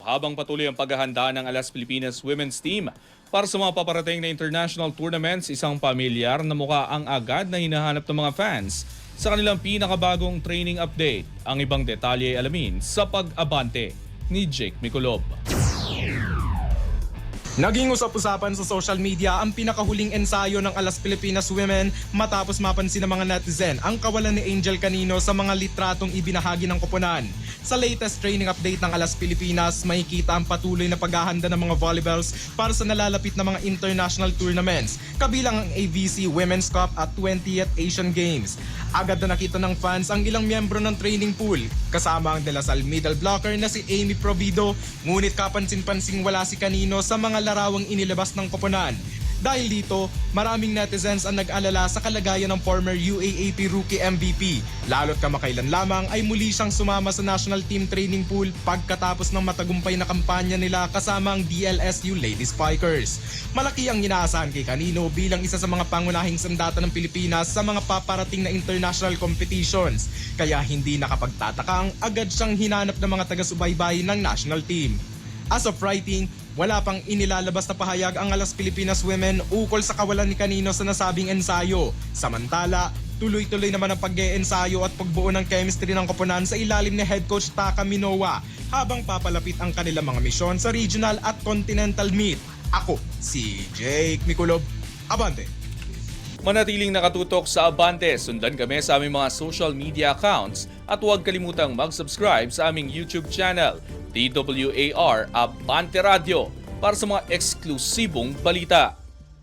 habang patuloy ang paghahanda ng Alas Pilipinas Women's Team. Para sa mga paparating na international tournaments, isang pamilyar na mukha ang agad na hinahanap ng mga fans sa kanilang pinakabagong training update. Ang ibang detalye ay alamin sa pag-abante ni Jake Miculob. Naging usap-usapan sa social media ang pinakahuling ensayo ng Alas Pilipinas Women matapos mapansin ng mga netizen ang kawalan ni Angel Canino sa mga litratong ibinahagi ng koponan. Sa latest training update ng Alas Pilipinas, makikita ang patuloy na paghahanda ng mga volleyballs para sa nalalapit na mga international tournaments, kabilang ang AVC Women's Cup at 20th Asian Games. Agad na nakita ng fans ang ilang miyembro ng training pool, kasama ang De La Salle middle blocker na si Amy Provido, ngunit kapansin-pansing wala si Canino sa mga larawang inilabas ng koponan. Dahil dito, maraming netizens ang nag-alala sa kalagayan ng former UAAP Rookie MVP. Lalo't kamakailan lamang ay muli siyang sumama sa national team training pool pagkatapos ng matagumpay na kampanya nila kasama ang DLSU Lady Spikers. Malaki ang inaasahan kay Canino bilang isa sa mga pangunahing sandata ng Pilipinas sa mga paparating na international competitions. Kaya hindi nakapagtatakang agad siyang hinanap ng mga taga-subaybay ng national team. As of writing, wala pang inilalabas na pahayag ang Alas Pilipinas Women ukol sa kawalan ni Canino sa nasabing ensayo. Samantala, tuloy-tuloy naman ang pag-e-ensayo at pagbuo ng chemistry ng koponan sa ilalim ni Head Coach Taka Minowa habang papalapit ang kanilang mga misyon sa regional at continental meet. Ako, si Jake Miculob. Abante! Manatiling nakatutok sa Abante, sundan kami sa aming mga social media accounts at huwag kalimutang mag-subscribe sa aming YouTube channel, TWAR Abante Radio, para sa mga eksklusibong balita.